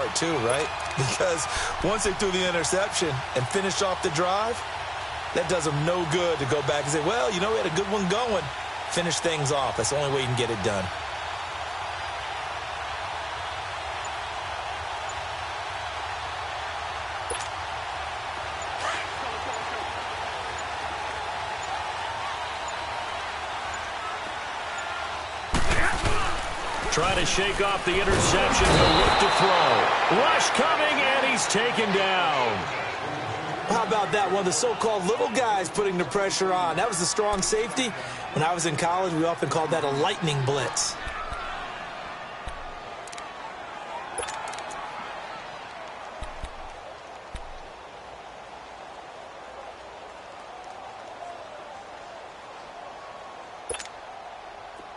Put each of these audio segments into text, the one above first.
part, too, right? Because once they threw the interception and finished off the drive, that does them no good to go back and say, well, you know, we had a good one going. Finish things off. That's the only way you can get it done. Trying to shake off the interception. He'll look to throw. Rush coming, and he's taken down. How about that? One of the so-called little guys putting the pressure on. That was the strong safety. When I was in college, we often called that a lightning blitz.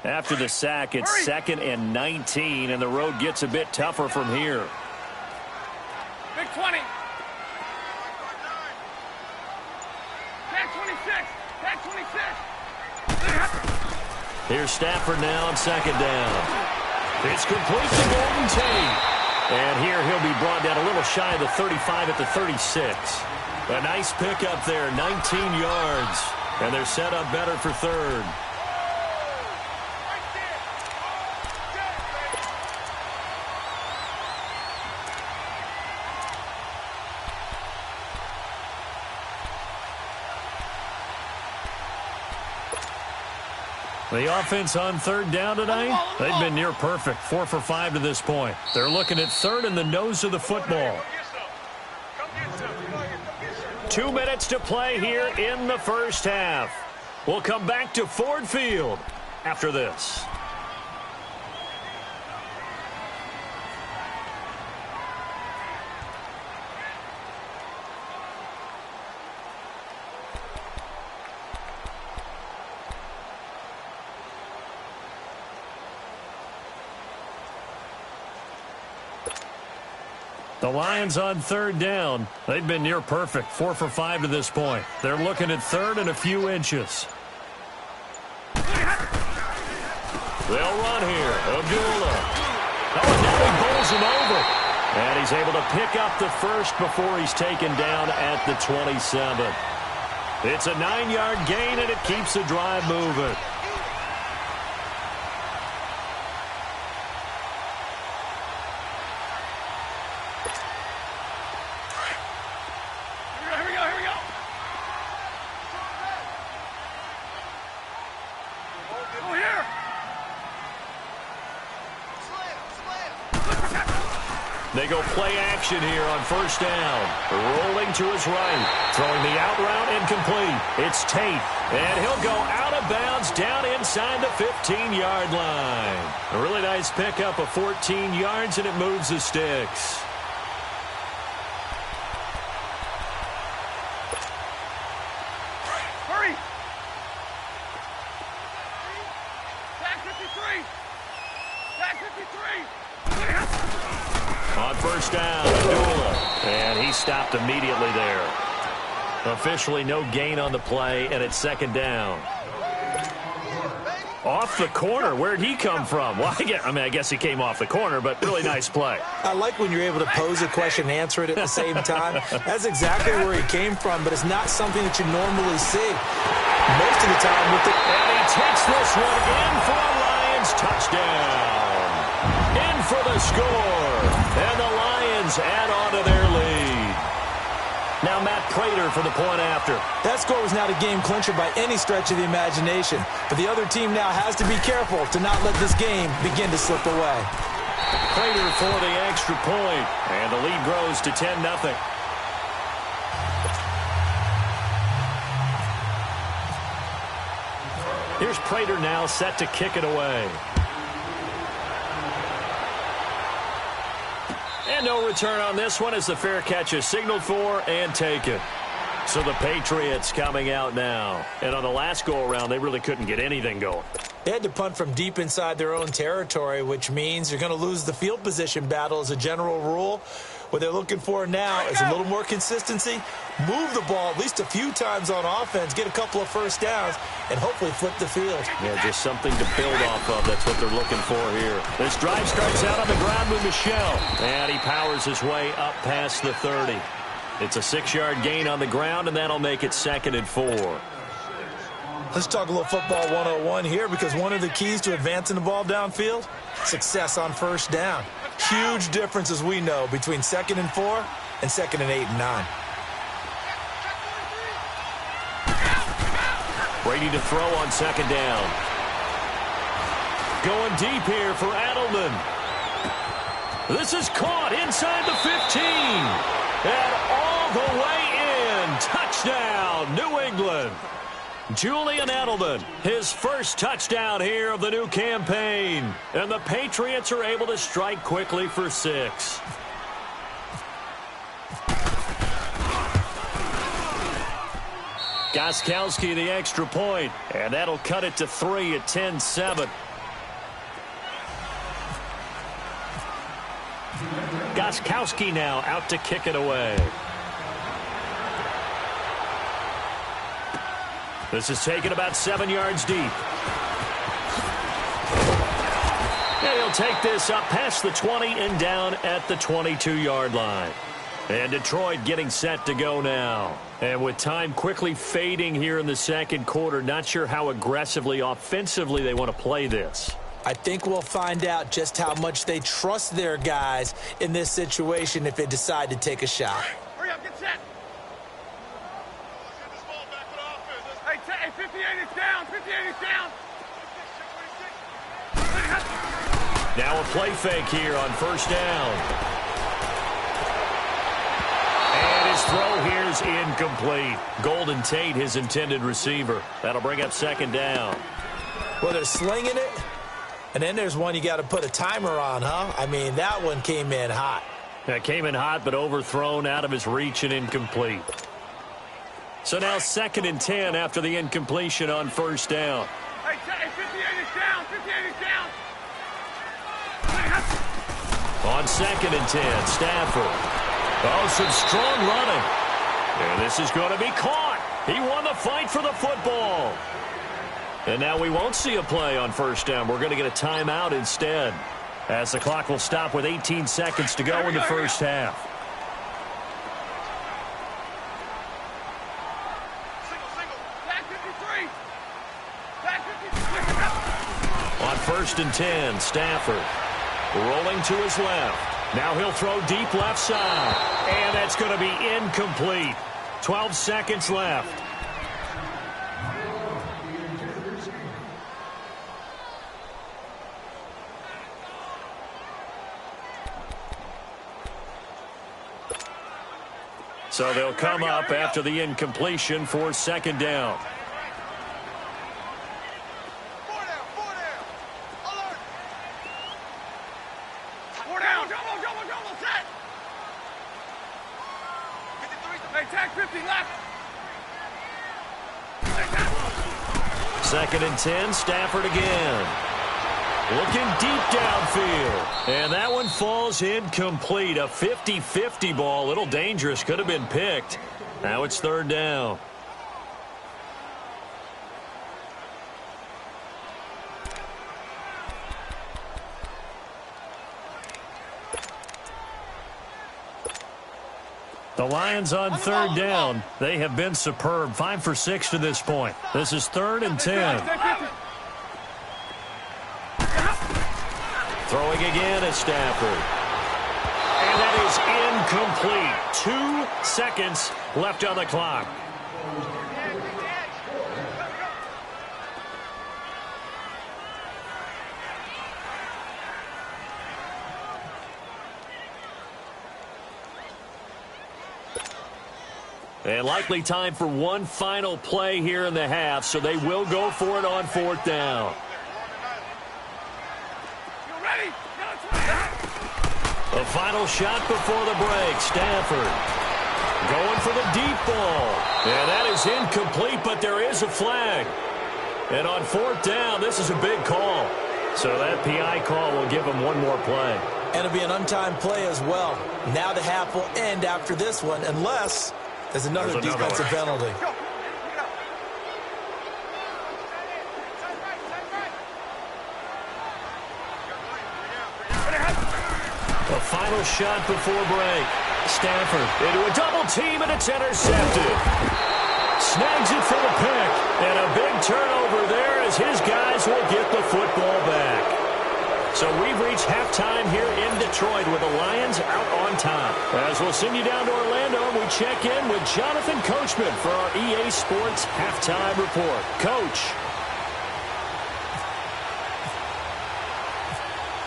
After the sack, it's 2nd and 19, and the road gets a bit tougher from here. Big 20. Tag 26. Tag 26. Here's Stafford now on 2nd down. It's complete to Golden Tate. And here he'll be brought down a little shy of the 35 at the 36. A nice pickup there, 19 yards. And they're set up better for 3rd. The offense on 3rd down tonight, they've been near perfect, 4 for 5 to this point. They're looking at 3rd and the nose of the football. 2 minutes to play here in the first half. We'll come back to Ford Field after this. The Lions on 3rd down. They've been near perfect, 4 for 5 to this point. They're looking at 3rd and a few inches. They'll run here. Abdullah. Oh, and now he bowls him over. And he's able to pick up the first before he's taken down at the 27. It's a 9-yard gain, and it keeps the drive moving. They go play action here on 1st down. Rolling to his right. Throwing the out route incomplete. It's Tate. And he'll go out of bounds down inside the 15-yard line. A really nice pickup of 14 yards, and it moves the sticks. Hurry! Tag 53! Tag 53! On 1st down, Abdullah. And he stopped immediately there. Officially no gain on the play, and it's 2nd down. Off the corner. Where'd he come from? Well, I guess he came off the corner, but really nice play. I like when you're able to pose a question and answer it at the same time. That's exactly where he came from, but it's not something that you normally see. Most of the time with it. And he takes this one in for a Lions touchdown. In for the score. And the Lions add on to their lead. Now Matt Prater for the point after. That score was not a game clincher by any stretch of the imagination. But the other team now has to be careful to not let this game begin to slip away. Prater for the extra point. And the lead grows to 10-0. Here's Prater now set to kick it away. And no return on this one as the fair catch is signaled for and taken. So the Patriots coming out now. And on the last go-around, they really couldn't get anything going. They had to punt from deep inside their own territory, which means you're going to lose the field position battle as a general rule. What they're looking for now is a little more consistency, move the ball at least a few times on offense, get a couple of first downs, and hopefully flip the field. Yeah, just something to build off of. That's what they're looking for here. This drive starts out on the ground with Michel, and he powers his way up past the 30. It's a 6-yard gain on the ground, and that'll make it 2nd and 4. Let's talk a little football 101 here, because one of the keys to advancing the ball downfield, success on first down. Huge difference, as we know, between 2nd and 4 and 2nd and 8 and 9. Brady to throw on 2nd down. Going deep here for Adelman. This is caught inside the 15. And all the way in. Touchdown, New England. Julian Edelman, his first touchdown here of the new campaign. And the Patriots are able to strike quickly for 6. Gostkowski the extra point, and that'll cut it to 3 at 10-7. Gostkowski now out to kick it away. This is taken about 7 yards deep. And he'll take this up past the 20 and down at the 22-yard line. And Detroit getting set to go now. And with time quickly fading here in the second quarter, not sure how aggressively, offensively they want to play this. I think we'll find out just how much they trust their guys in this situation if they decide to take a shot. Hurry up, get set. Hey, 58 is down. 58 is down. Now a play fake here on first down. And his throw here is incomplete. Golden Tate, his intended receiver. That'll bring up 2nd down. Well, they're slinging it, and then there's one you got to put a timer on, huh? I mean, that one came in hot. That came in hot, but overthrown, out of his reach, and incomplete. So now 2nd and 10 after the incompletion on first down. Hey, 58 is down. 58 is down. On 2nd and 10, Stafford. Oh, some strong running. And this is going to be caught. He won the fight for the football. And now we won't see a play on first down. We're going to get a timeout instead, as the clock will stop with 18 seconds to go in the first half. On 1st and 10, Stafford rolling to his left. Now he'll throw deep left side. And that's going to be incomplete. 12 seconds left. So they'll come up after the incompletion for 2nd down. Tag 50 left. 2nd and 10, Stafford again. Looking deep downfield. And that one falls incomplete. A 50-50 ball. A little dangerous. Could have been picked. Now it's 3rd down. The Lions on 3rd down. They have been superb. 5 for 6 to this point. This is 3rd and 10. Throwing again at Stafford. And that is incomplete. 2 seconds left on the clock. And likely time for one final play here in the half, so they will go for it on 4th down. The final shot before the break. Stafford going for the deep ball. And that is incomplete, but there is a flag. And on 4th down, this is a big call. So that PI call will give him one more play. And it'll be an untimed play as well. Now the half will end after this one, unless there's another defensive penalty. The final shot before break. Stafford into a double team, and it's intercepted. Snags it for the pick. And a big turnover there as his guys will get the football back. So we've reached halftime here in Detroit with the Lions out on top. As we'll send you down to Orlando, and we check in with Jonathan Coachman for our EA Sports Halftime Report. Coach.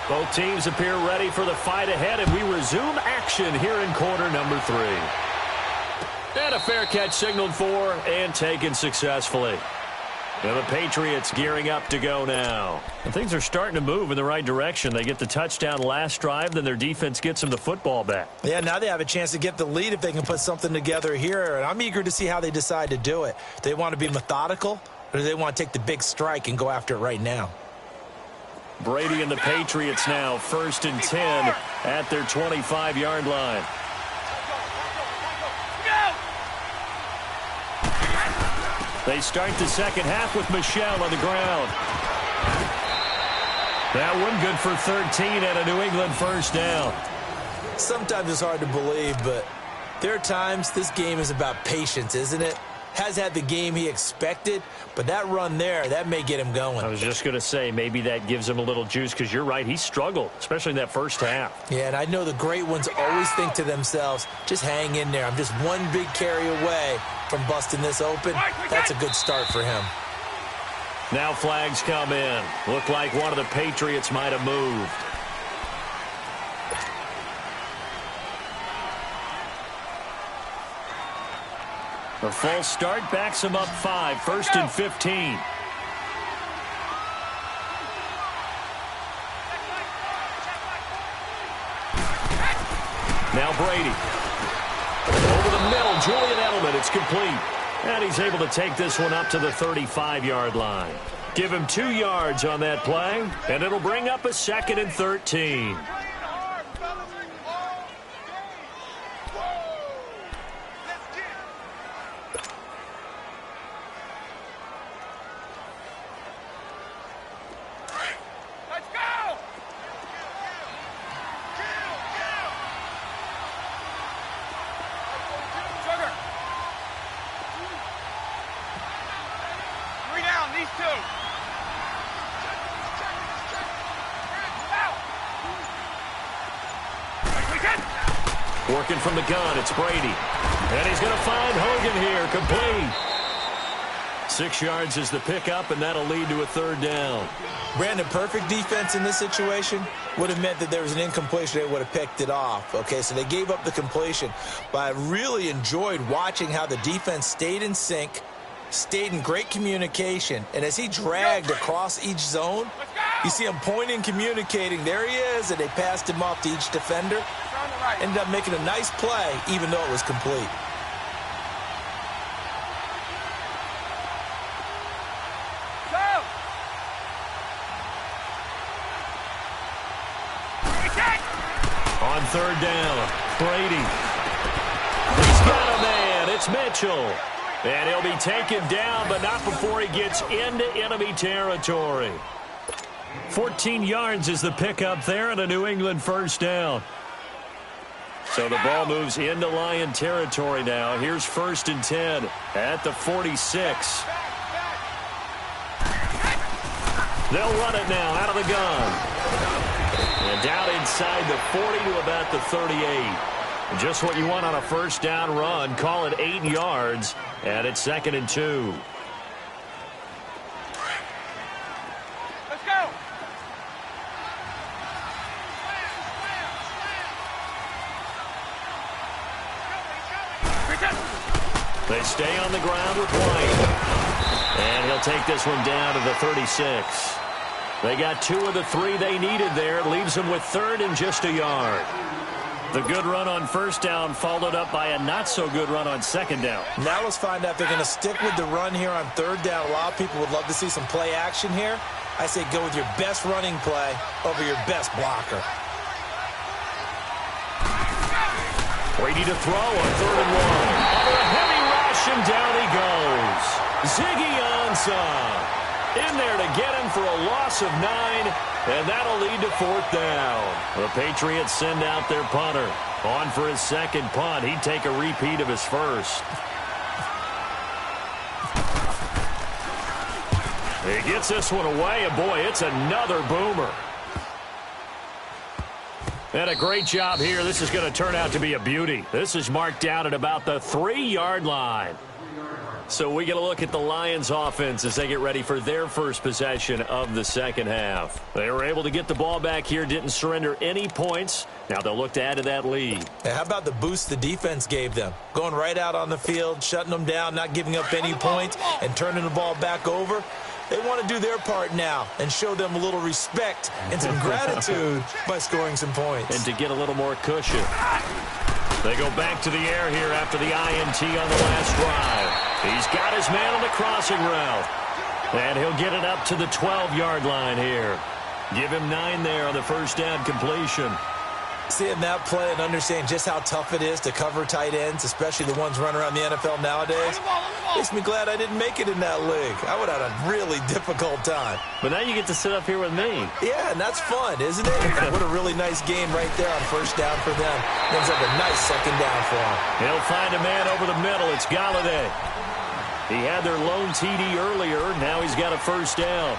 Both teams appear ready for the fight ahead, and we resume action here in quarter number 3. And a fair catch signaled for and taken successfully. And the Patriots gearing up to go now. And things are starting to move in the right direction. They get the touchdown last drive, then their defense gets them the football back. Yeah, now they have a chance to get the lead if they can put something together here. And I'm eager to see how they decide to do it. Do they want to be methodical, or do they want to take the big strike and go after it right now? Brady and the Patriots now 1st and 10 at their 25-yard line. They start the second half with Michel on the ground. That one good for 13 and a New England first down. Sometimes it's hard to believe, but there are times this game is about patience, isn't it? Has had the game he expected, but that run there, that may get him going. I was just going to say, maybe that gives him a little juice, because you're right, he struggled, especially in that first half. Yeah, and I know the great ones always think to themselves, just hang in there. I'm just one big carry away from busting this open. That's a good start for him. Now flags come in. Looked like one of the Patriots might have moved. A false start backs him up 5, 1st and 15. Now Brady. Over the middle, Julian Edelman, it's complete. And he's able to take this one up to the 35-yard line. Give him 2 yards on that play, and it'll bring up a 2nd and 13. Working from the gun, it's Brady. And he's going to find Hogan here, complete. 6 yards is the pickup, and that'll lead to a 3rd down. Brandon, perfect defense in this situation would have meant that there was an incompletion. They would have picked it off. Okay, so they gave up the completion. But I really enjoyed watching how the defense stayed in sync, stayed in great communication. And as he dragged across each zone, you see him pointing, communicating. There he is, and they passed him off to each defender. Ended up making a nice play, even though it was complete. On 3rd down, Brady. He's got a man. It's Mitchell. And he'll be taken down, but not before he gets into enemy territory. 14 yards is the pickup there, and a New England first down. So the ball moves into Lion territory now. Here's 1st and 10 at the 46. They'll run it now out of the gun. And down inside the 40 to about the 38. And just what you want on a first down run. Call it 8 yards. And it's 2nd and 2. Let's go. They stay on the ground with White. And he'll take this one down to the 36. They got 2 of the 3 they needed there. It leaves them with 3rd and just a yard. The good run on first down followed up by a not-so-good run on second down. Now let's find out if they're going to stick with the run here on 3rd down. A lot of people would love to see some play action here. I say go with your best running play over your best blocker. Brady to throw on 3rd and 1. Under a heavy rush, and down he goes. Ziggy Ansah in there to get him for a loss of 9, and that'll lead to 4th down. The Patriots send out their punter. On for his second punt. He'd take a repeat of his first. He gets this one away, and boy, it's another boomer. And a great job here. This is going to turn out to be a beauty. This is marked out at about the 3-yard line. So we get a look at the Lions offense as they get ready for their first possession of the second half. They were able to get the ball back here, didn't surrender any points. Now they'll look to add to that lead. Hey, how about the boost the defense gave them? Going right out on the field, shutting them down, not giving up any points, and turning the ball back over. They want to do their part now and show them a little respect and some gratitude by scoring some points. And to get a little more cushion. They go back to the air here after the INT on the last drive. He's got his man on the crossing route. And he'll get it up to the 12-yard line here. Give him 9 there on the first down completion. Seeing that play and understanding just how tough it is to cover tight ends, especially the ones running around the NFL nowadays, makes me glad I didn't make it in that league. I would have had a really difficult time. But now you get to sit up here with me. Yeah, and that's fun, isn't it? What a really nice game right there on first down for them. Ends up a nice second down for him. He'll find a man over the middle. It's Galladay. He had their lone TD earlier. Now he's got a first down.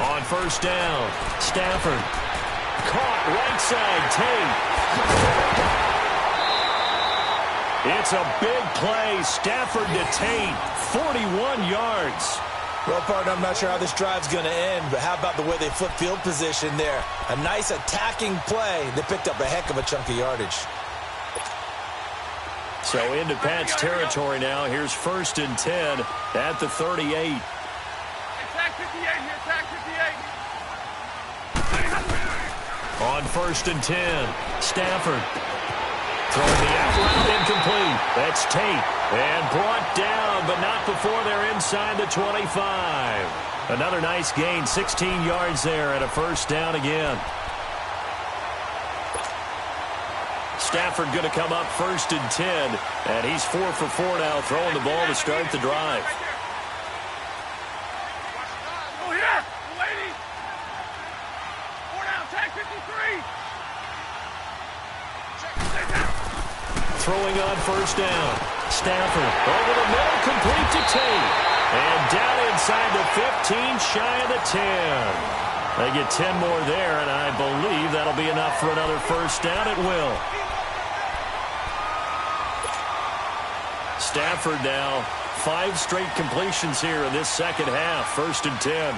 On first down, Stafford. Caught right side, Tate. It's a big play. Stafford to Tate, 41 yards. Well, partner, I'm not sure how this drive's going to end, but how about the way they flip field position there? A nice attacking play that picked up a heck of a chunk of yardage. So into Pat's territory now. Here's 1st and 10 at the 38. Attack 58 here, attack 58. On 1st and 10, Stafford. Throwing the out route incomplete. That's Tate. And brought down, but not before they're inside the 25. Another nice gain, 16 yards there and a first down again. Stafford going to come up 1st and 10, and he's 4 for 4 now, throwing the ball to start the drive. Oh, here, lady. 4 down, attack 53. Throwing on first down. Stafford over the middle, complete to Tate. And down inside the 15, shy of the 10. They get 10 more there, and I believe that'll be enough for another first down. It will. Stafford now 5 straight completions here in this second half. 1st and 10.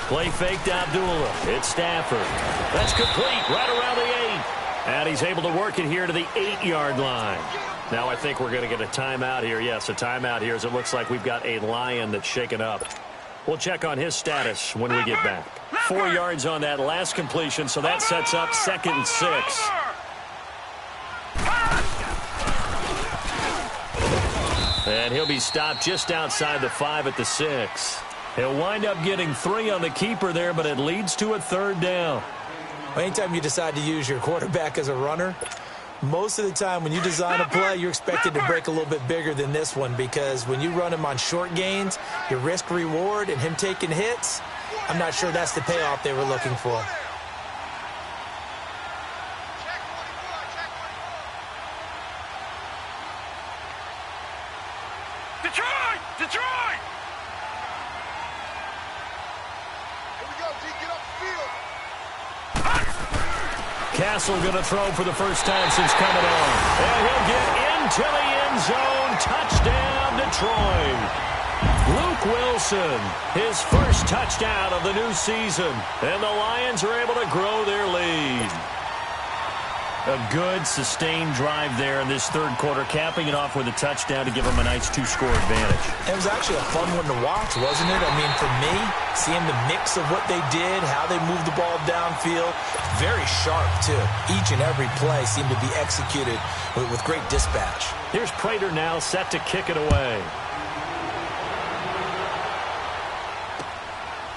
Play fake to Abdullah. It's Stafford. That's complete right around the 8. And he's able to work it here to the 8-yard line. Now I think we're going to get a timeout here. Yes, a timeout here as it looks like we've got a Lion that's shaken up. We'll check on his status when we get back. 4 yards on that last completion, so that sets up 2nd and 6. And he'll be stopped just outside the 5 at the 6. He'll wind up getting 3 on the keeper there, but it leads to a 3rd down. Anytime you decide to use your quarterback as a runner, most of the time when you design a play, you're expected to break a little bit bigger than this one, because when you run him on short gains, your risk-reward and him taking hits, I'm not sure that's the payoff they were looking for. Detroit! Detroit! Here we go, D. Get upfield. Castle going to throw for the first time since coming on. And he'll get into the end zone. Touchdown, Detroit. Luke Wilson, his first touchdown of the new season. And the Lions are able to grow their lead. A good, sustained drive there in this third quarter, capping it off with a touchdown to give them a nice two-score advantage. It was actually a fun one to watch, wasn't it? I mean, for me, seeing the mix of what they did, how they moved the ball downfield, very sharp, too. Each and every play seemed to be executed with great dispatch. Here's Prater now set to kick it away.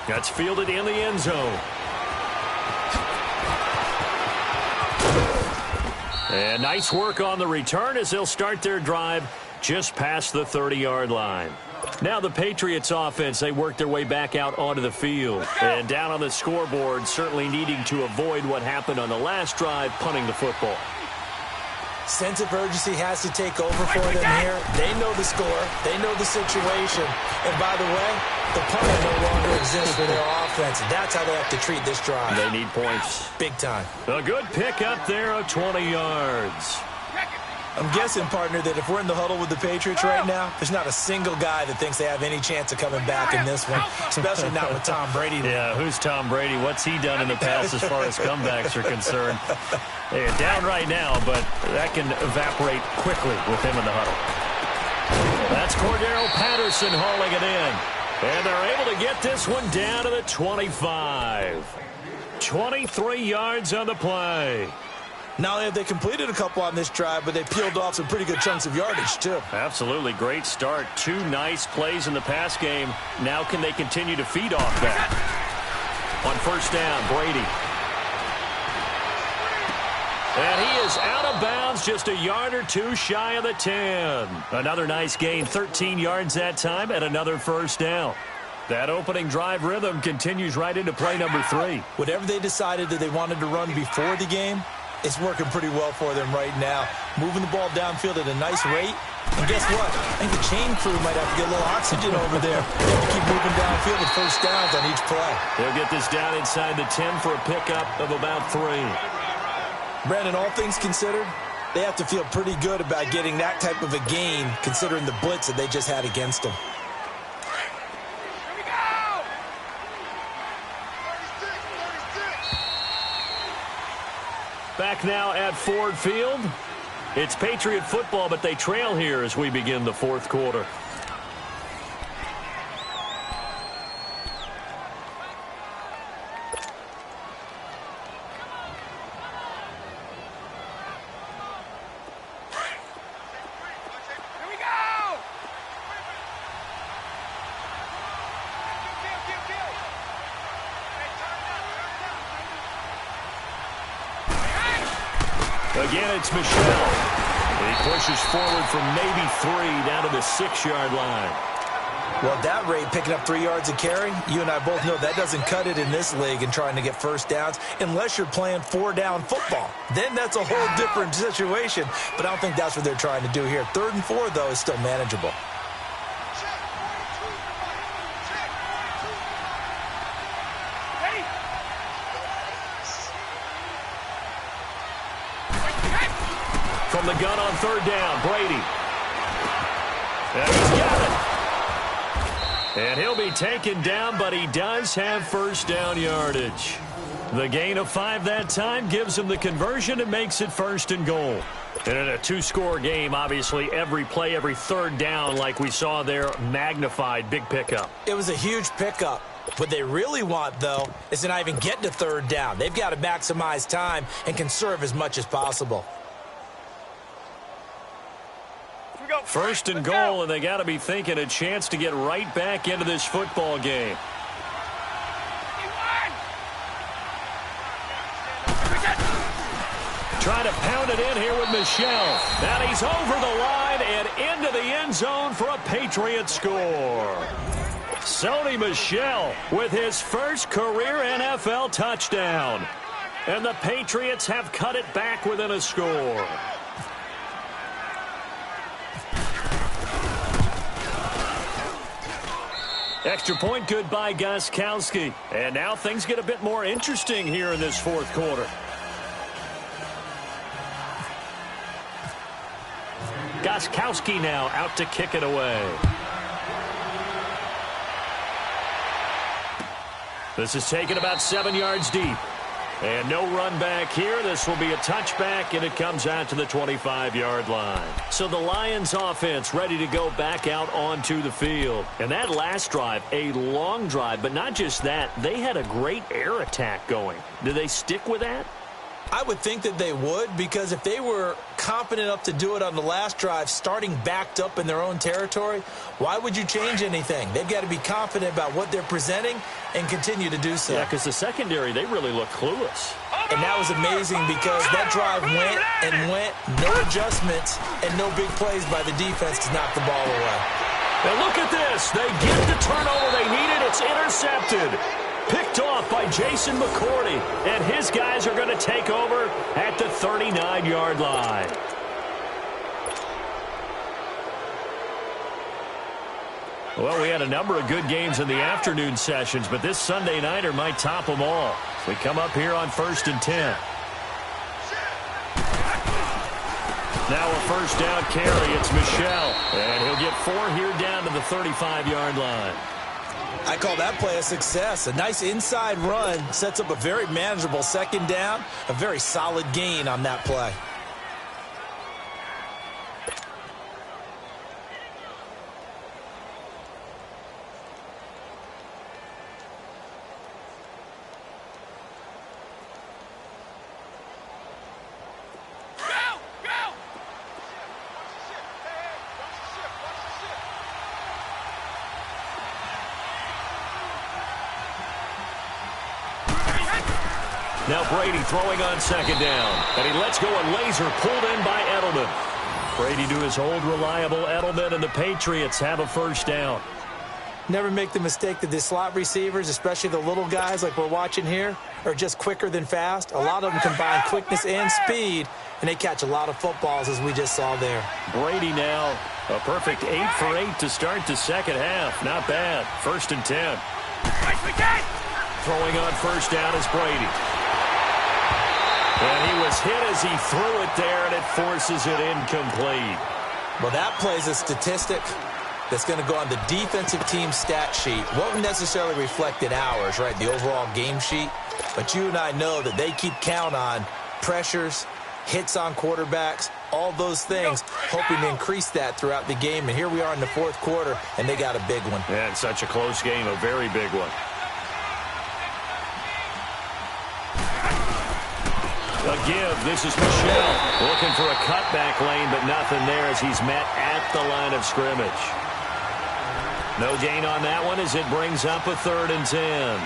That's fielded in the end zone. And nice work on the return as they'll start their drive just past the 30-yard line. Now the Patriots offense, they work their way back out onto the field. And down on the scoreboard, certainly needing to avoid what happened on the last drive, punting the football. Sense of urgency has to take over for them here. They know the score. They know the situation. And by the way, the punt no longer exists for their offense. That's how they have to treat this drive. They need points. Big time. A good pickup there of 20 yards. I'm guessing, partner, that if we're in the huddle with the Patriots right now, there's not a single guy that thinks they have any chance of coming back in this one, especially not with Tom Brady. Yeah, who's Tom Brady? What's he done in the past as far as comebacks are concerned? They're down right now, but that can evaporate quickly with him in the huddle. That's Cordero Patterson hauling it in. And they're able to get this one down to the 25. 23 yards on the play. Not only have they completed a couple on this drive, but they peeled off some pretty good chunks of yardage, too. Absolutely. Great start. 2 nice plays in the pass game. Now can they continue to feed off that? On first down, Brady. And he is out of bounds, just a yard or two shy of the 10. Another nice gain, 13 yards that time, and another first down. That opening drive rhythm continues right into play number 3. Whatever they decided that they wanted to run before the game, it's working pretty well for them right now. Moving the ball downfield at a nice rate. And guess what? I think the chain crew might have to get a little oxygen over there. They have to keep moving downfield with first downs on each play. They'll get this down inside the 10 for a pickup of about 3. Brandon, all things considered, they have to feel pretty good about getting that type of a gain considering the blitz that they just had against them. Back now at Ford Field. It's Patriot football, but they trail here as we begin the fourth quarter. Again, it's Michelle. He pushes forward from maybe 3 down to the 6-yard line. Well, at that rate, picking up 3 yards a carry, you and I both know that doesn't cut it in this league and trying to get first downs unless you're playing 4-down football. Then that's a whole different situation, but I don't think that's what they're trying to do here. 3rd and 4, though, is still manageable. From the gun on 3rd down, Brady. And he's got it. And he'll be taken down, but he does have first down yardage. The gain of 5 that time gives him the conversion and makes it 1st and goal. And in a 2-score game, obviously, every play, every 3rd down, like we saw there, magnified. Big pickup. It was a huge pickup. What they really want, though, is to not even get to 3rd down. They've got to maximize time and conserve as much as possible. 1st and goal, and they got to be thinking a chance to get right back into this football game. Trying to pound it in here with Michelle. And he's over the line and into the end zone for a Patriot score. Sony Michel with his first career NFL touchdown. And the Patriots have cut it back within a score. Extra point good by Gostkowski. And now things get a bit more interesting here in this fourth quarter. Gostkowski now out to kick it away. This is taken about 7 yards deep. And no run back here. This will be a touchback, and it comes out to the 25-yard line. So the Lions offense ready to go back out onto the field. And that last drive, a long drive, but not just that. They had a great air attack going. Do they stick with that? I would think that they would, because if they were confident enough to do it on the last drive, starting backed up in their own territory, why would you change anything? They've got to be confident about what they're presenting and continue to do so. Yeah, because the secondary, they really look clueless. And that was amazing because that drive went and went, no adjustments, and no big plays by the defense to knock the ball away. And look at this. They get the turnover they needed. It's intercepted. Picked off by Jason McCourty, and his guys are going to take over at the 39-yard line. Well, we had a number of good games in the afternoon sessions, but this Sunday nighter might top them all. We come up here on 1st and 10. Now a first down carry. It's Michel, and he'll get 4 here down to the 35-yard line. I call that play a success. A nice inside run sets up a very manageable second down, a very solid gain on that play. Now Brady throwing on second down. And he lets go a laser pulled in by Edelman. Brady to his old reliable Edelman, and the Patriots have a first down. Never make the mistake that the slot receivers, especially the little guys like we're watching here, are just quicker than fast. A lot of them combine quickness and speed, and they catch a lot of footballs, as we just saw there. Brady now a perfect 8 for 8 to start the second half. Not bad. 1st and 10. Throwing on first down is Brady. And he was hit as he threw it there, and it forces it incomplete. Well, that plays a statistic that's going to go on the defensive team stat sheet. Won't necessarily reflect in ours, right, the overall game sheet. But you and I know that they keep count on pressures, hits on quarterbacks, all those things, hoping to increase that throughout the game. And here we are in the 4th quarter, and they got a big one. Yeah, it's such a close game, a very big one. A give. This is Michel looking for a cutback lane, but nothing there as he's met at the line of scrimmage. No gain on that one as it brings up a 3rd and 10.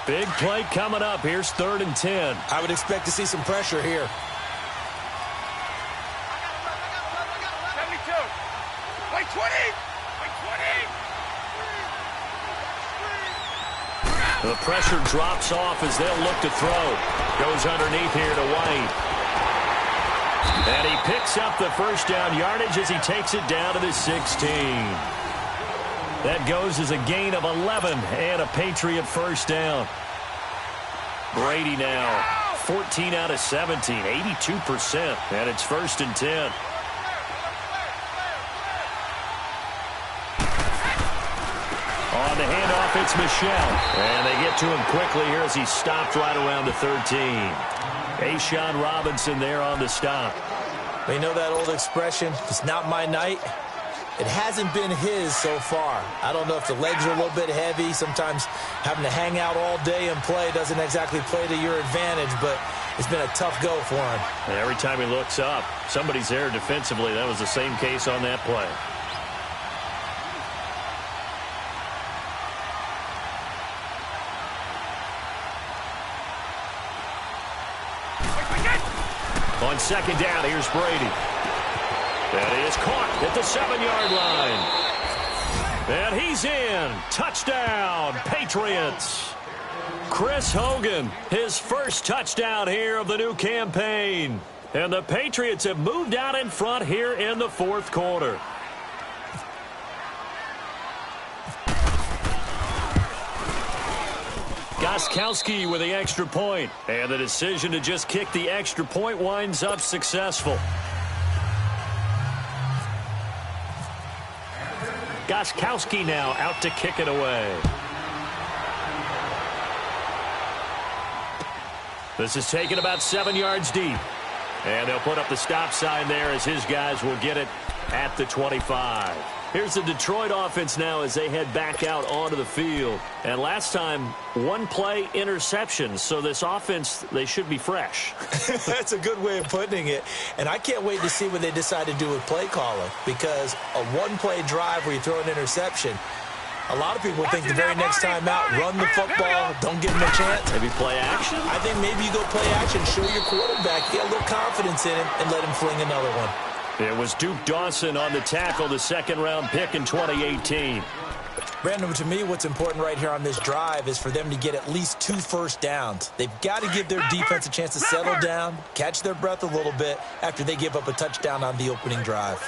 Big play coming up. Here's 3rd and 10. I would expect to see some pressure here. The pressure drops off as they'll look to throw. Goes underneath here to White. And he picks up the first down yardage as he takes it down to the 16. That goes as a gain of 11 and a Patriot first down. Brady now 14 out of 17, 82%. And it's 1st and 10. On the handoff, it's Michel. And they get to him quickly here as he stopped right around the 13. A'Shawn Robinson there on the stop. We know that old expression, it's not my night. It hasn't been his so far. I don't know if the legs are a little bit heavy. Sometimes having to hang out all day and play doesn't exactly play to your advantage, but it's been a tough go for him. And every time he looks up, somebody's there defensively. That was the same case on that play. On second down, here's Brady. That is caught at the 7-yard line. And he's in. Touchdown, Patriots. Chris Hogan, his first touchdown here of the new campaign. And the Patriots have moved out in front here in the 4th quarter. Gostkowski with the extra point. And the decision to just kick the extra point winds up successful. Gostkowski now out to kick it away. This is taken about 7 yards deep. And they'll put up the stop sign there as his guys will get it at the 25. Here's the Detroit offense now as they head back out onto the field. And last time, one play interception. So this offense, they should be fresh. That's a good way of putting it. And I can't wait to see what they decide to do with play calling. Because a one-play drive where you throw an interception, a lot of people think the very next time out, run the football, don't give him a chance. Maybe play action? I think maybe you go play action, show your quarterback, get a little confidence in him, and let him fling another one. It was Duke Dawson on the tackle, the second-round pick in 2018. Brandon, to me, what's important right here on this drive is for them to get at least 2 first downs. They've got to give their defense a chance to settle down, catch their breath a little bit after they give up a touchdown on the opening drive.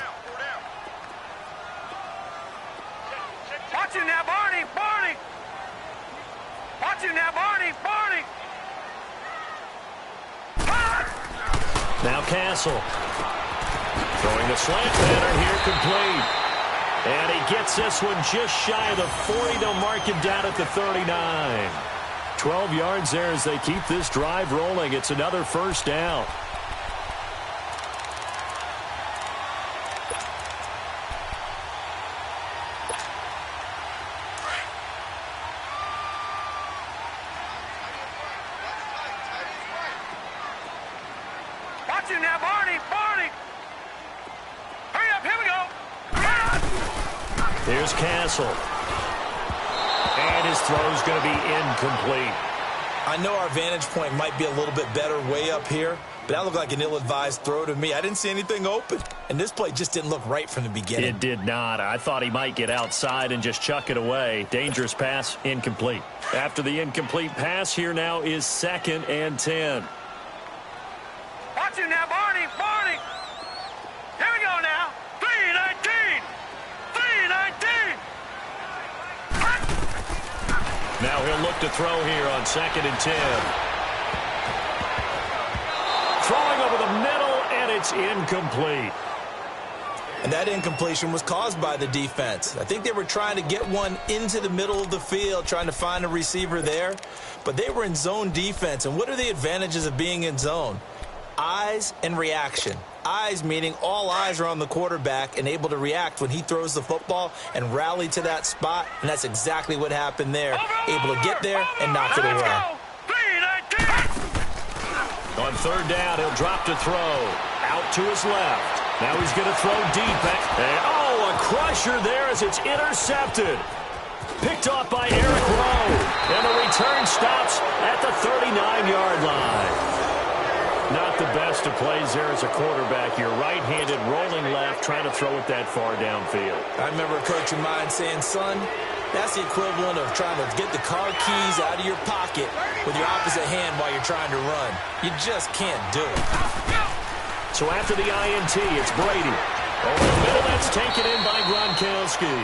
Watch you now, Barney! Barney! Watch you now, Barney! Barney! Now Castle. Throwing the slant pattern here complete. And he gets this one just shy of the 40. They'll mark him down at the 39. 12 yards there as they keep this drive rolling. It's another first down. Watch you now, Barney! Barney! Hurry up, here we go! Here's Castle. And his throw's going to be incomplete. I know our vantage point might be a little bit better way up here, but that looked like an ill-advised throw to me. I didn't see anything open, and this play just didn't look right from the beginning. It did not. I thought he might get outside and just chuck it away. Dangerous pass, incomplete. After the incomplete pass, here now is 2nd and 10. Watch you now, Barney! Barney! Here we go now! 3-19! 3-19! Now he'll look to throw here on 2nd and 10. Throwing over the middle, and it's incomplete. And that incompletion was caused by the defense. I think they were trying to get one into the middle of the field, trying to find a receiver there. But they were in zone defense. And what are the advantages of being in zone? Eyes and reaction. Eyes meaning all eyes are on the quarterback and able to react when he throws the football and rally to that spot. And that's exactly what happened there. Able to get there and knock it away. On 3rd down, he'll drop to throw. Out to his left. Now he's going to throw deep. Oh, a crusher there as it's intercepted. Picked off by Eric Rowe. And the return stops at the 39-yard line. Not the best of plays there as a quarterback. You're right-handed, rolling left, trying to throw it that far downfield. I remember a coach of mine saying, son, that's the equivalent of trying to get the car keys out of your pocket with your opposite hand while you're trying to run. You just can't do it. So after the INT, it's Brady. Over the middle, that's taken in by Gronkowski.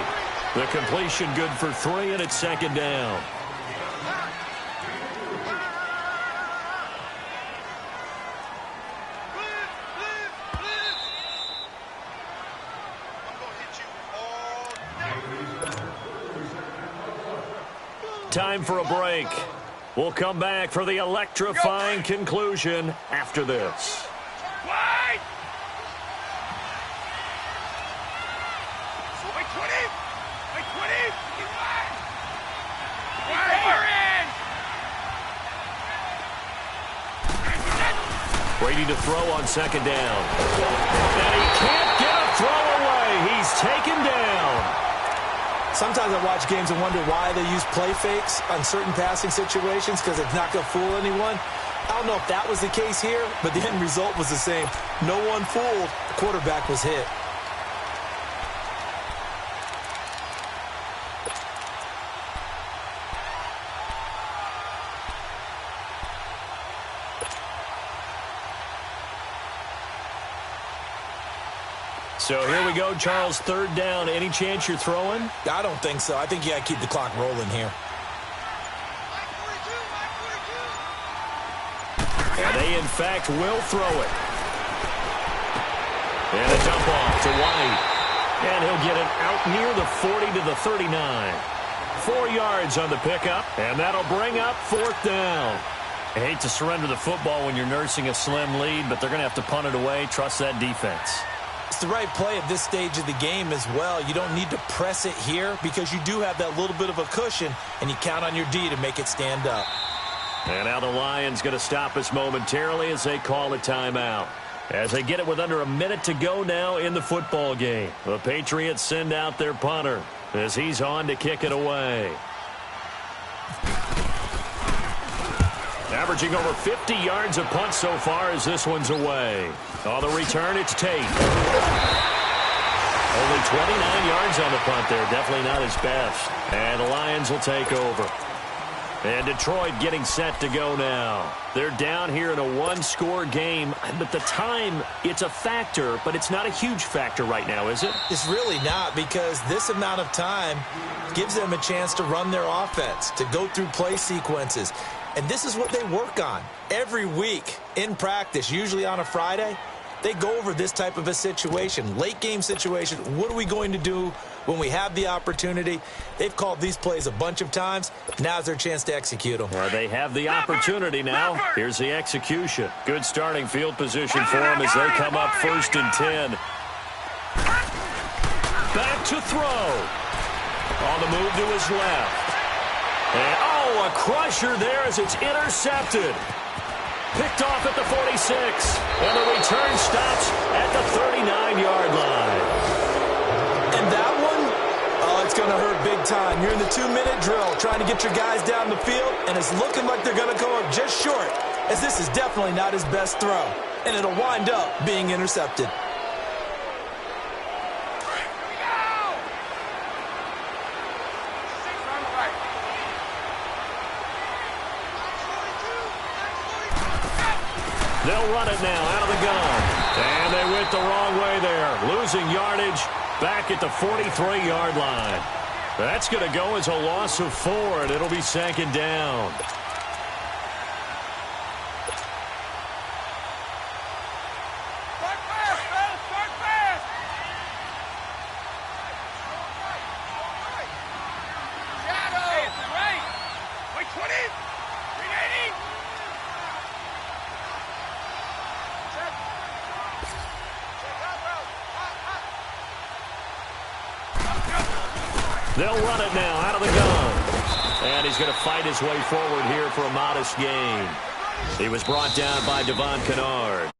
The completion good for 3, and it's 2nd down. Time for a break. We'll come back for the electrifying conclusion after this. Wait! Wait, 20! Wait, 20! We're in! Brady to throw on 2nd down. And he can't get a throw away. He's taken down. Sometimes I watch games and wonder why they use play fakes on certain passing situations because it's not going to fool anyone. I don't know if that was the case here, but the end result was the same. No one fooled. The quarterback was hit. So here we go, Charles, 3rd down. Any chance you're throwing? I don't think so. I think you got to keep the clock rolling here. They, in fact, will throw it. And a dump off to White. And he'll get it out near the 40 to the 39. 4 yards on the pickup, and that'll bring up 4th down. I hate to surrender the football when you're nursing a slim lead, but they're going to have to punt it away. Trust that defense. It's the right play at this stage of the game as well. You don't need to press it here because you do have that little bit of a cushion, and you count on your D to make it stand up. And now the Lions going to stop us momentarily as they call a timeout. As they get it with under a minute to go now in the football game. The Patriots send out their punter as he's on to kick it away. Averaging over 50 yards a punt so far as this one's away. On the return, it's Tate. Only 29 yards on the punt there. Definitely not his best. And the Lions will take over. And Detroit getting set to go now. They're down here in a one-score game. But the time, it's a factor, but it's not a huge factor right now, is it? It's really not, because this amount of time gives them a chance to run their offense, to go through play sequences. And this is what they work on every week in practice, usually on a Friday. They go over this type of a situation, late game situation. What are we going to do when we have the opportunity? They've called these plays a bunch of times. Now's their chance to execute them. Well, they have the opportunity now. Here's the execution. Good starting field position for them as they come up 1st and 10. Back to throw. On the move to his left. And, oh, a crusher there as it's intercepted. Picked off at the 46. And the return stops at the 39-yard line. And that one, oh, it's going to hurt big time. You're in the 2-minute drill trying to get your guys down the field, and it's looking like they're going to go up just short, as this is definitely not his best throw. And it'll wind up being intercepted. They'll run it now out of the gun. And they went the wrong way there. Losing yardage back at the 43-yard line. That's going to go as a loss of 4, and it'll be 2nd down. They'll run it now out of the gun. And he's going to fight his way forward here for a modest gain. He was brought down by Devon Kennard.